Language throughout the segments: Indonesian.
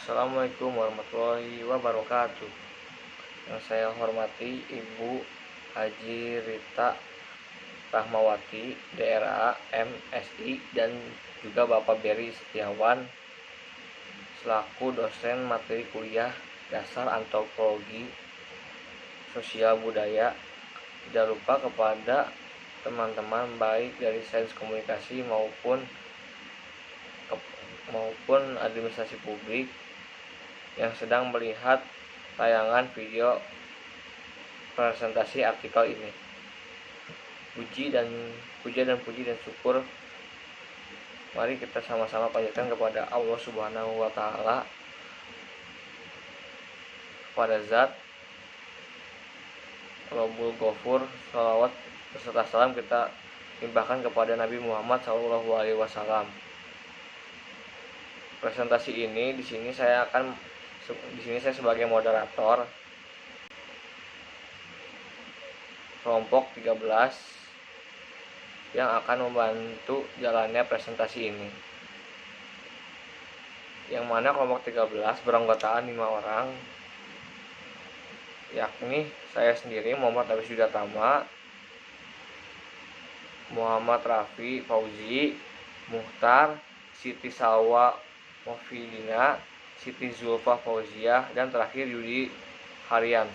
Assalamualaikum warahmatullahi wabarakatuh. Yang saya hormati Ibu Haji Rita Rahmawati, DRA MSI, dan juga Bapak Beri Setiawan selaku dosen materi kuliah dasar antropologi sosial budaya. Tidak lupa kepada teman-teman baik dari sains komunikasi maupun administrasi publik yang sedang melihat tayangan video presentasi artikel ini. Puji dan syukur mari kita sama-sama panjatkan kepada Allah Subhanahu wa taala, kepada Zat Rabbul Ghafur. Shalawat beserta salam kita limpahkan kepada Nabi Muhammad SAW. Presentasi ini di sini saya sebagai moderator kelompok 13 yang akan membantu jalannya presentasi ini, yang mana kelompok 13 beranggotaan 5 orang, yakni saya sendiri Muhammad Abis Yudatama, Muhammad Rafi Fauzi, Muhtar, Siti Salwa Mofidina, Siti Zulfa Fauziah, dan terakhir Yudi Haryans.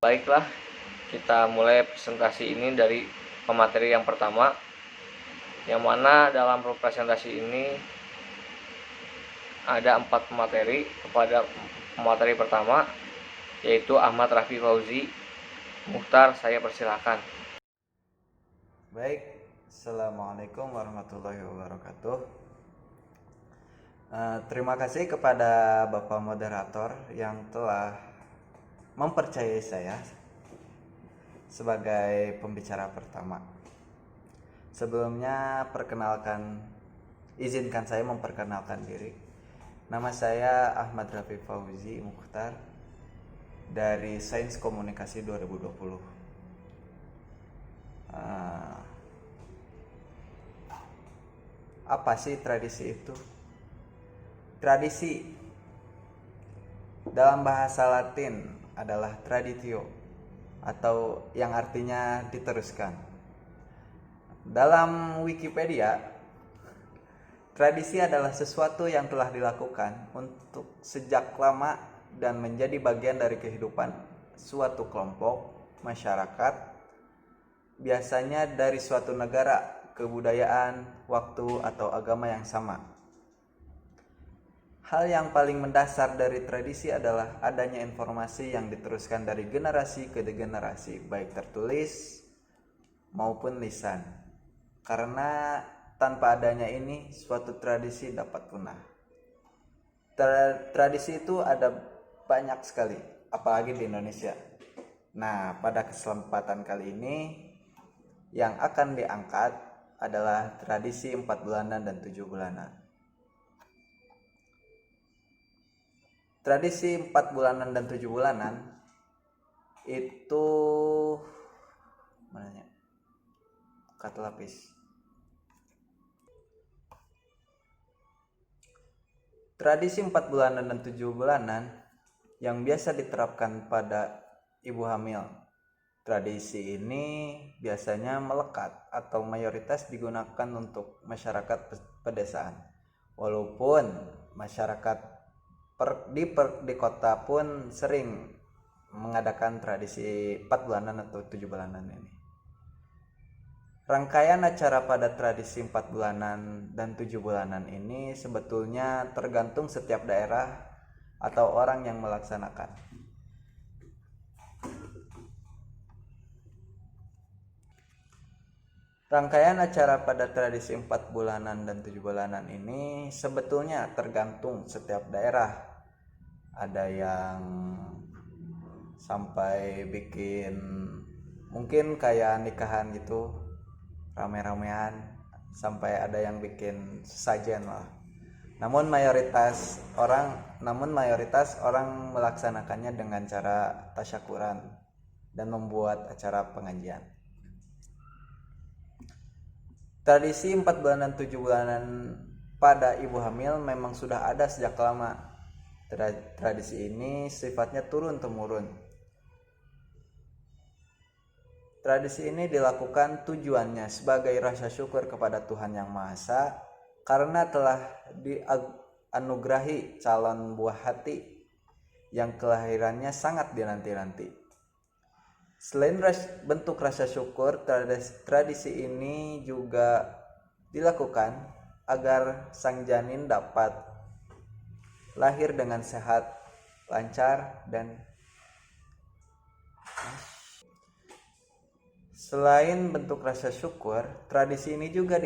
Baiklah, kita mulai presentasi ini dari pemateri yang pertama, yang mana dalam presentasi ini ada 4 pemateri. Kepada pemateri pertama yaitu Ahmad Rafi Fauzi. Muhtar, saya persilakan. Baik, Assalamualaikum warahmatullahi wabarakatuh. Terima kasih kepada Bapak Moderator yang telah mempercayai saya sebagai pembicara pertama. Sebelumnya izinkan saya memperkenalkan diri. Nama saya Ahmad Rafi Fauzi Mukhtar dari Sains Komunikasi 2020. Apa sih tradisi itu? Tradisi dalam bahasa Latin adalah traditio, atau yang artinya diteruskan. Dalam Wikipedia, tradisi adalah sesuatu yang telah dilakukan untuk sejak lama dan menjadi bagian dari kehidupan suatu kelompok masyarakat, biasanya dari suatu negara, kebudayaan, waktu, atau agama yang sama. Hal yang paling mendasar dari tradisi adalah adanya informasi yang diteruskan dari generasi ke generasi, baik tertulis maupun lisan. Karena tanpa adanya ini, suatu tradisi dapat punah. Tradisi itu ada banyak sekali, apalagi di Indonesia. Nah, pada kesempatan kali ini yang akan diangkat adalah tradisi 4 bulanan dan 7 bulanan. Tradisi 4 bulanan dan 7 bulanan itu kata lapis. Tradisi 4 bulanan dan 7 bulanan yang biasa diterapkan pada ibu hamil. Tradisi ini biasanya melekat atau mayoritas digunakan untuk masyarakat pedesaan. Walaupun masyarakat di kota pun sering mengadakan tradisi 4 bulanan atau 7 bulanan ini. Rangkaian acara pada tradisi 4 bulanan dan 7 bulanan ini sebetulnya tergantung setiap daerah atau orang yang melaksanakan. Rangkaian acara pada tradisi 4 bulanan dan 7 bulanan ini sebetulnya tergantung setiap daerah. Ada yang sampai bikin mungkin kayak nikahan gitu, rame-ramean, sampai ada yang bikin sesajen lah. Namun mayoritas orang melaksanakannya dengan cara tasyakuran dan membuat acara pengajian. Tradisi 4 bulanan 7 bulanan pada ibu hamil memang sudah ada sejak lama Tradisi ini sifatnya turun-temurun. Tradisi ini dilakukan tujuannya sebagai rasa syukur kepada Tuhan Yang Maha Esa karena telah dianugerahi calon buah hati yang kelahirannya sangat dinanti-nanti. Selain bentuk rasa syukur, tradisi ini juga dilakukan agar sang janin dapat lahir dengan sehat, lancar, dan selain bentuk rasa syukur, tradisi ini juga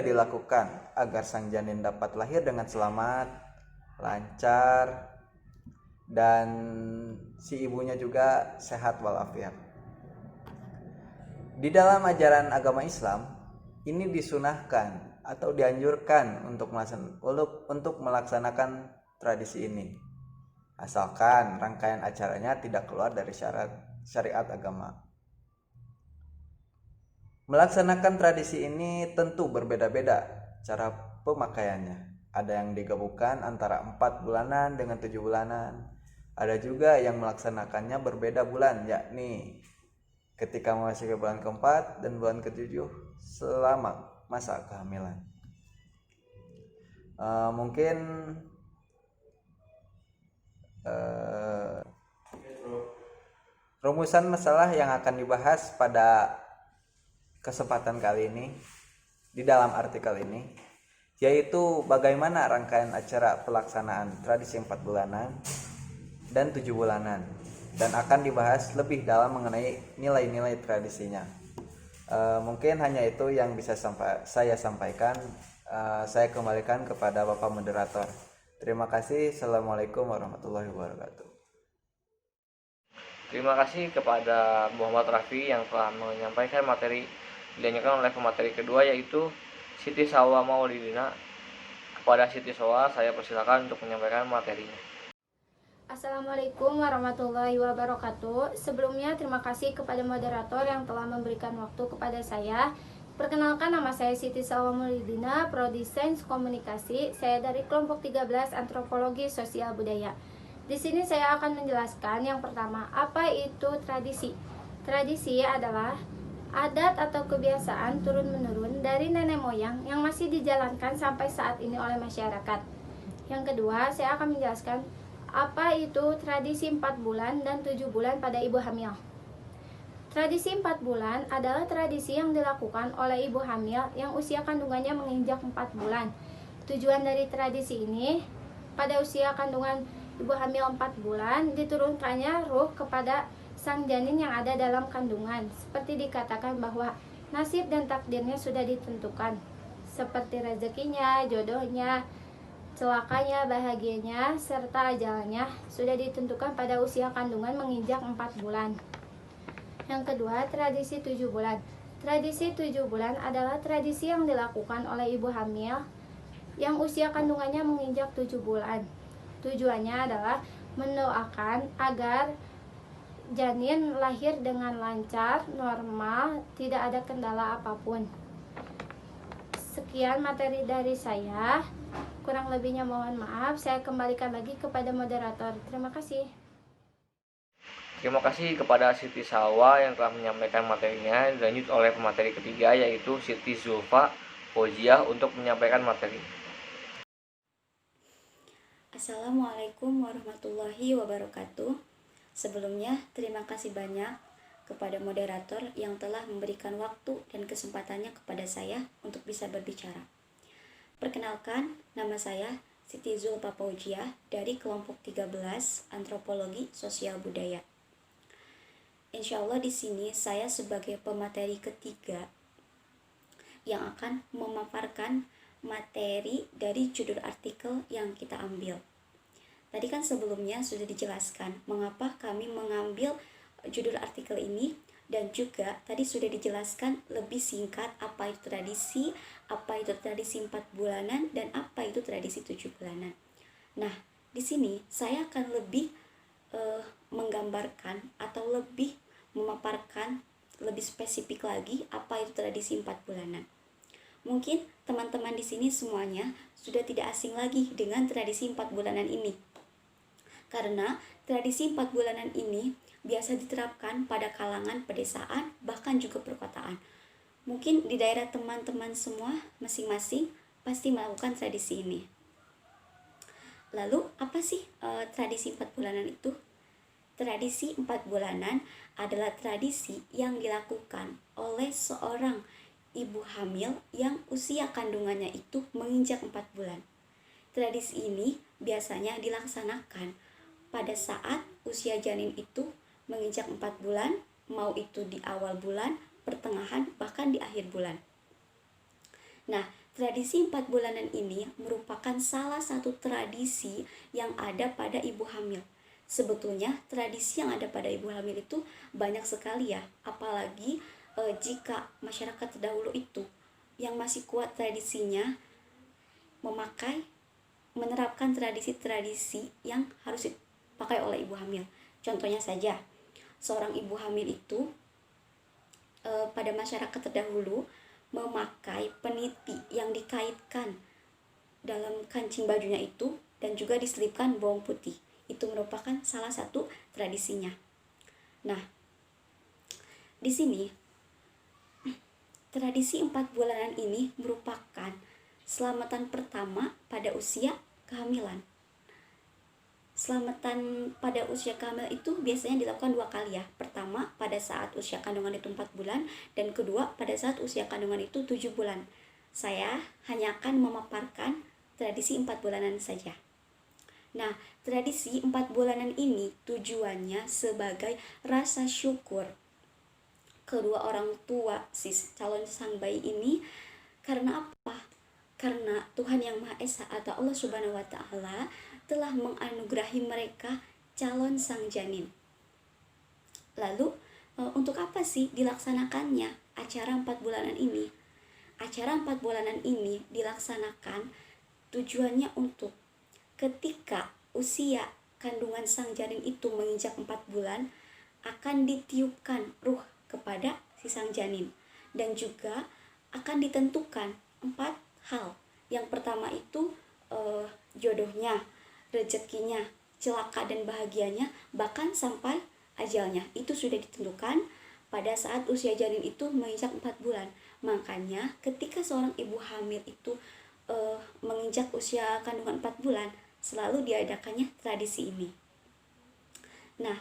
dilakukan agar sang janin dapat lahir dengan selamat, lancar, dan si ibunya juga sehat walafiat. Di dalam ajaran agama Islam, ini disunahkan atau dianjurkan untuk melaksanakan tradisi ini, asalkan rangkaian acaranya tidak keluar dari syariat agama. Melaksanakan tradisi ini tentu berbeda-beda cara pemakaiannya. Ada yang digabungkan antara 4 bulanan dengan 7 bulanan. Ada juga yang melaksanakannya berbeda bulan, yakni ketika memasuki bulan keempat dan bulan ke-7 selama masa kehamilan. Mungkin rumusan masalah yang akan dibahas pada kesempatan kali ini di dalam artikel ini, yaitu bagaimana rangkaian acara pelaksanaan tradisi 4 bulanan dan 7 bulanan, dan akan dibahas lebih dalam mengenai nilai-nilai tradisinya. Mungkin hanya itu yang bisa saya sampaikan. Saya kembalikan kepada Bapak Moderator. Terima kasih. Assalamualaikum warahmatullahi wabarakatuh. Terima kasih kepada Muhammad Rafi yang telah menyampaikan materi dilanjutkan oleh pemateri kedua, yaitu Siti Salwa Maulidina. Kepada Siti Salwa saya persilakan untuk menyampaikan materinya. Assalamualaikum warahmatullahi wabarakatuh. Sebelumnya terima kasih kepada moderator yang telah memberikan waktu kepada saya. Perkenalkan, nama saya Siti Salwa Maulidina, Prodi Sains Komunikasi. Saya dari kelompok 13 Antropologi Sosial Budaya. Di sini saya akan menjelaskan yang pertama, apa itu tradisi. Tradisi adalah adat atau kebiasaan turun-menurun dari nenek moyang yang masih dijalankan sampai saat ini oleh masyarakat. Yang kedua, saya akan menjelaskan apa itu tradisi 4 bulan dan 7 bulan pada ibu hamil. Tradisi 4 bulan adalah tradisi yang dilakukan oleh ibu hamil yang usia kandungannya menginjak 4 bulan. Tujuan dari tradisi ini, pada usia kandungan ibu hamil 4 bulan, diturunkannya ruh kepada sang janin yang ada dalam kandungan, seperti dikatakan bahwa nasib dan takdirnya sudah ditentukan, seperti rezekinya, jodohnya, celakanya, bahagianya, serta ajalnya sudah ditentukan pada usia kandungan menginjak 4 bulan. Yang kedua, tradisi 7 bulan. Tradisi 7 bulan adalah tradisi yang dilakukan oleh ibu hamil yang usia kandungannya menginjak 7 bulan. Tujuannya adalah mendoakan agar janin lahir dengan lancar, normal, tidak ada kendala apapun. Sekian materi dari saya. Kurang lebihnya mohon maaf. Saya kembalikan lagi kepada moderator. Terima kasih. Terima kasih kepada Siti Salwa yang telah menyampaikan materinya. Dilanjut oleh pemateri ketiga, yaitu Siti Zulfa Fauziah untuk menyampaikan materi. Assalamualaikum warahmatullahi wabarakatuh. Sebelumnya, terima kasih banyak kepada moderator yang telah memberikan waktu dan kesempatannya kepada saya untuk bisa berbicara. Perkenalkan, nama saya Siti Zulfa Fauziah dari kelompok 13 Antropologi Sosial Budaya. Insya Allah di sini saya sebagai pemateri ketiga yang akan memaparkan materi dari judul artikel yang kita ambil. Tadi kan sebelumnya sudah dijelaskan mengapa kami mengambil judul artikel ini, dan juga tadi sudah dijelaskan lebih singkat apa itu tradisi 4 bulanan dan apa itu tradisi 7 bulanan. Nah, di sini saya akan lebih menggambarkan atau lebih memaparkan lebih spesifik lagi apa itu tradisi 4 bulanan. Mungkin teman-teman di sini semuanya sudah tidak asing lagi dengan tradisi 4 bulanan ini. Karena tradisi 4 bulanan ini biasa diterapkan pada kalangan pedesaan, bahkan juga perkotaan. Mungkin di daerah teman-teman semua masing-masing pasti melakukan tradisi ini. Lalu apa sih tradisi 4 bulanan itu? Tradisi 4 bulanan adalah tradisi yang dilakukan oleh seorang ibu hamil yang usia kandungannya itu menginjak 4 bulan. Tradisi ini biasanya dilaksanakan pada saat usia janin itu menginjak 4 bulan, mau itu di awal bulan, pertengahan, bahkan di akhir bulan. Nah, tradisi 4 bulanan ini merupakan salah satu tradisi yang ada pada ibu hamil. Sebetulnya tradisi yang ada pada ibu hamil itu banyak sekali ya, apalagi jika masyarakat terdahulu itu yang masih kuat tradisinya menerapkan tradisi-tradisi yang harus dipakai oleh ibu hamil. Contohnya saja, seorang ibu hamil itu pada masyarakat terdahulu memakai peniti yang dikaitkan dalam kancing bajunya itu dan juga diselipkan bawang putih. Itu merupakan salah satu tradisinya. Nah, di sini tradisi 4 bulanan ini merupakan selamatan pertama pada usia kehamilan. Selamatan pada usia kehamilan itu biasanya dilakukan 2 kali ya. Pertama pada saat usia kandungan itu 4 bulan, dan kedua pada saat usia kandungan itu 7 bulan. Saya hanya akan memaparkan tradisi 4 bulanan saja. Nah, tradisi 4 bulanan ini tujuannya sebagai rasa syukur kedua orang tua si calon sang bayi ini. Karena apa? Karena Tuhan Yang Maha Esa atau Allah Subhanahu wa Ta'ala telah menganugerahi mereka calon sang janin. Lalu untuk apa sih dilaksanakannya acara 4 bulanan ini? Acara 4 bulanan ini dilaksanakan tujuannya untuk ketika usia kandungan sang janin itu menginjak 4 bulan akan ditiupkan ruh kepada si sang janin, dan juga akan ditentukan 4 hal. Yang pertama itu jodohnya, rezekinya, celaka dan bahagianya, bahkan sampai ajalnya. Itu sudah ditentukan pada saat usia janin itu menginjak 4 bulan. Makanya ketika seorang ibu hamil itu menginjak usia kandungan 4 bulan, selalu diadakannya tradisi ini. Nah,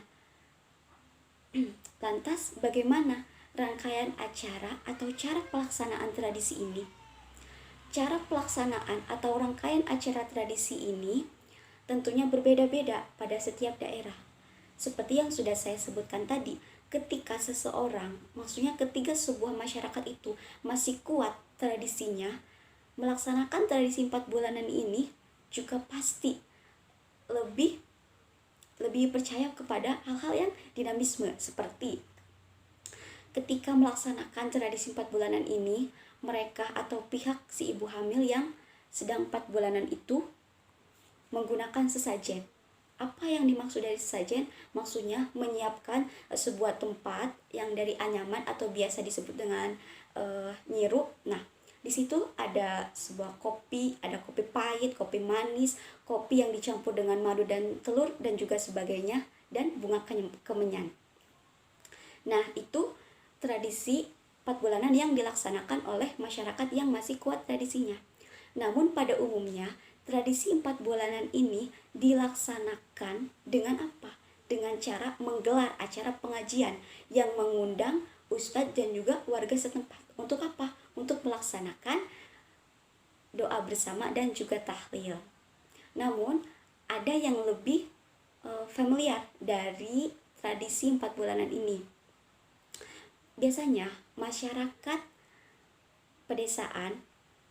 lantas bagaimana rangkaian acara atau cara pelaksanaan tradisi ini? Cara pelaksanaan atau rangkaian acara tradisi ini tentunya berbeda-beda pada setiap daerah. Seperti yang sudah saya sebutkan tadi, ketika seseorang, maksudnya ketika sebuah masyarakat itu masih kuat tradisinya, melaksanakan tradisi 4 bulanan ini juga pasti lebih percaya kepada hal-hal yang dinamisme, seperti ketika melaksanakan tradisi 4 bulanan ini, mereka atau pihak si ibu hamil yang sedang 4 bulanan itu menggunakan sesajen. Apa yang dimaksud dari sesajen? Maksudnya menyiapkan sebuah tempat yang dari anyaman atau biasa disebut dengan nyiru. Nah, di situ ada sebuah kopi, ada kopi pahit, kopi manis, kopi yang dicampur dengan madu dan telur dan juga sebagainya, dan bunga kemenyan. Nah, itu tradisi 4 bulanan yang dilaksanakan oleh masyarakat yang masih kuat tradisinya. Namun pada umumnya tradisi 4 bulanan ini dilaksanakan dengan apa? Dengan cara menggelar acara pengajian yang mengundang ustadz dan juga warga setempat. Untuk apa? Untuk melaksanakan doa bersama dan juga tahlil. Namun ada yang lebih familiar dari tradisi 4 bulanan ini. Biasanya masyarakat pedesaan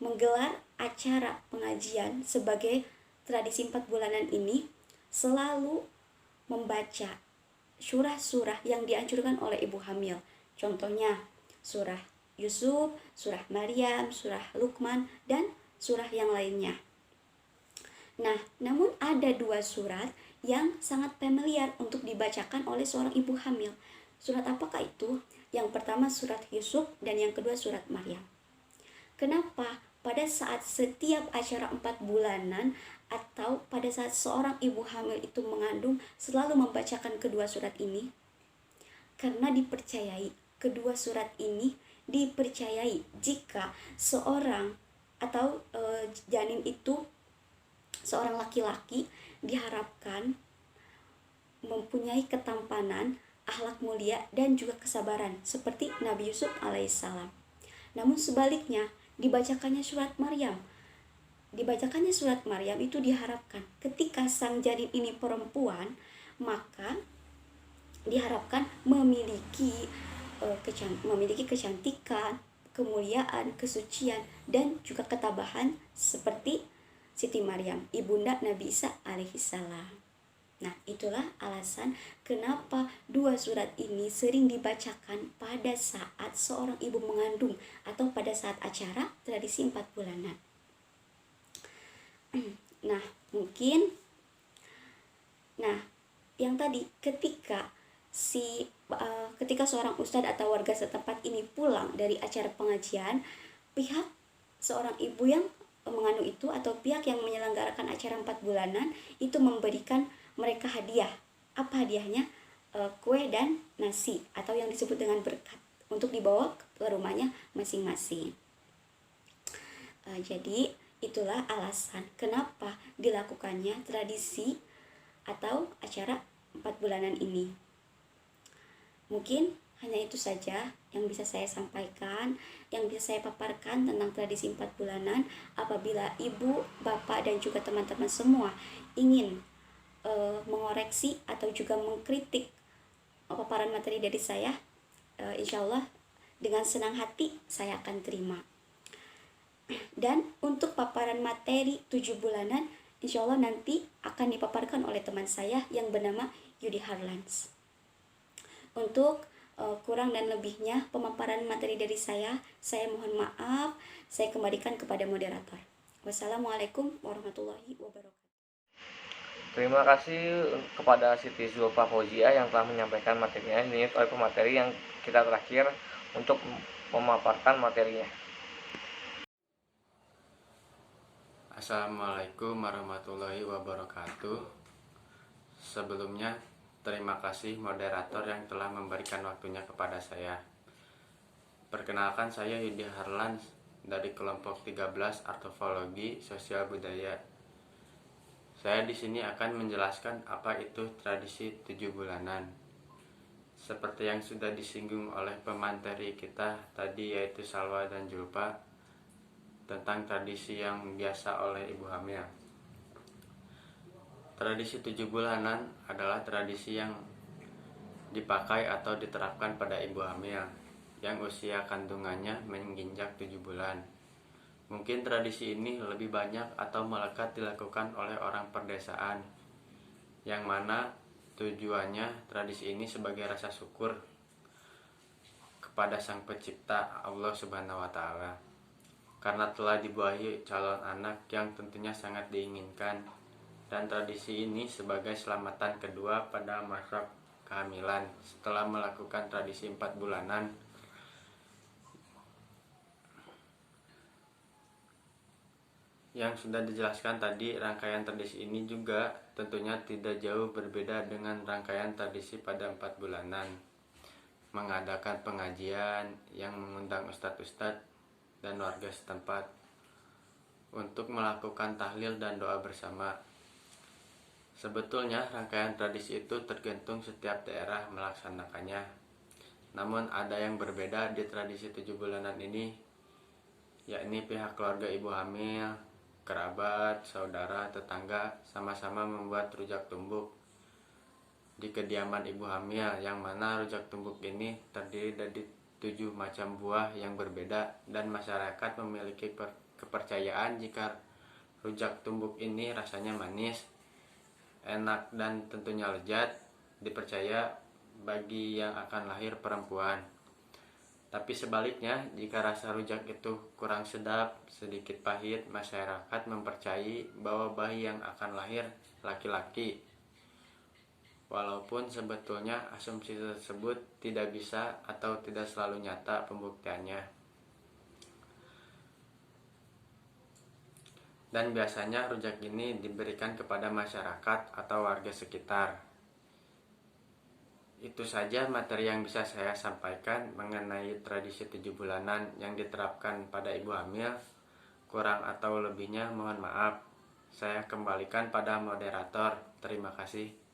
menggelar acara pengajian sebagai tradisi 4 bulanan ini selalu membaca surah-surah yang dianjurkan oleh ibu hamil. Contohnya surah Yusuf, surah Maryam, surah Luqman, dan surah yang lainnya. Nah, namun ada 2 surat yang sangat familiar untuk dibacakan oleh seorang ibu hamil. Surat apakah itu? Yang pertama surat Yusuf dan yang kedua surat Maryam. Kenapa? Pada saat setiap acara 4 bulanan atau pada saat seorang ibu hamil itu mengandung selalu membacakan kedua surat ini? Karena dipercayai, kedua surat ini dipercayai jika seorang atau janin itu seorang laki-laki diharapkan mempunyai ketampanan, akhlak mulia, dan juga kesabaran seperti Nabi Yusuf alaihissalam. Namun sebaliknya, dibacakannya surat Maryam itu diharapkan ketika sang janin ini perempuan, maka diharapkan memiliki kecantikan, kemuliaan, kesucian, dan juga ketabahan seperti Siti Maryam, ibunda Nabi Isa alaihissalam. Nah, itulah alasan kenapa dua surat ini sering dibacakan pada saat seorang ibu mengandung atau pada saat acara tradisi 4 bulanan. Nah, yang tadi ketika seorang ustadz atau warga setempat ini pulang dari acara pengajian, pihak seorang ibu yang mengandung itu atau pihak yang menyelenggarakan acara 4 bulanan itu memberikan mereka hadiah. Apa hadiahnya? Kue dan nasi atau yang disebut dengan berkat untuk dibawa ke rumahnya masing-masing. Jadi itulah alasan kenapa dilakukannya tradisi atau acara 4 bulanan ini. Mungkin hanya itu saja yang bisa saya sampaikan, yang bisa saya paparkan tentang tradisi 4 bulanan. Apabila ibu, bapak, dan juga teman-teman semua ingin mengoreksi atau juga mengkritik paparan materi dari saya, insya Allah dengan senang hati saya akan terima. Dan untuk paparan materi 7 bulanan, insya Allah nanti akan dipaparkan oleh teman saya yang bernama Yudi Harlans. Untuk kurang dan lebihnya pemaparan materi dari saya mohon maaf. Saya kembalikan kepada moderator. Wassalamualaikum warahmatullahi wabarakatuh. Terima kasih kepada Siti Zulfa Fauzia yang telah menyampaikan materinya. Ini oleh pemateri yang kita terakhir untuk memaparkan materinya. Assalamualaikum warahmatullahi wabarakatuh. Sebelumnya, terima kasih moderator yang telah memberikan waktunya kepada saya. Perkenalkan, saya Yudi Harlans dari kelompok 13 Artofologi Sosial Budaya. Saya di sini akan menjelaskan apa itu tradisi 7 bulanan. Seperti yang sudah disinggung oleh pemateri kita tadi, yaitu Salwa dan Julfa, tentang tradisi yang biasa oleh ibu hamil. Tradisi 7 bulanan adalah tradisi yang dipakai atau diterapkan pada ibu hamil yang usia kandungannya menginjak 7 bulan. Mungkin tradisi ini lebih banyak atau melekat dilakukan oleh orang perdesaan, yang mana tujuannya tradisi ini sebagai rasa syukur kepada Sang Pencipta Allah Subhanahu wa Ta'ala, karena telah dibuahi calon anak yang tentunya sangat diinginkan, dan tradisi ini sebagai selamatan kedua pada masa kehamilan setelah melakukan tradisi 4 bulanan. Yang sudah dijelaskan tadi, rangkaian tradisi ini juga tentunya tidak jauh berbeda dengan rangkaian tradisi pada 4 bulanan. Mengadakan pengajian yang mengundang ustadz-ustadz dan warga setempat untuk melakukan tahlil dan doa bersama. Sebetulnya rangkaian tradisi itu tergantung setiap daerah melaksanakannya. Namun ada yang berbeda di tradisi 7 bulanan ini, yakni pihak keluarga ibu hamil, kerabat, saudara, tetangga sama-sama membuat rujak tumbuk di kediaman ibu hamil, yang mana rujak tumbuk ini terdiri dari 7 macam buah yang berbeda, dan masyarakat memiliki kepercayaan jika rujak tumbuk ini rasanya manis, enak, dan tentunya lezat, dipercaya bagi yang akan lahir perempuan. Tapi sebaliknya, jika rasa rujak itu kurang sedap, sedikit pahit, masyarakat mempercayai bahwa bayi yang akan lahir laki-laki. Walaupun sebetulnya asumsi tersebut tidak bisa atau tidak selalu nyata pembuktiannya. dan biasanya rujak ini diberikan kepada masyarakat atau warga sekitar. Itu saja materi yang bisa saya sampaikan mengenai tradisi 7 bulanan yang diterapkan pada ibu hamil. Kurang atau lebihnya mohon maaf. Saya kembalikan pada moderator. Terima kasih.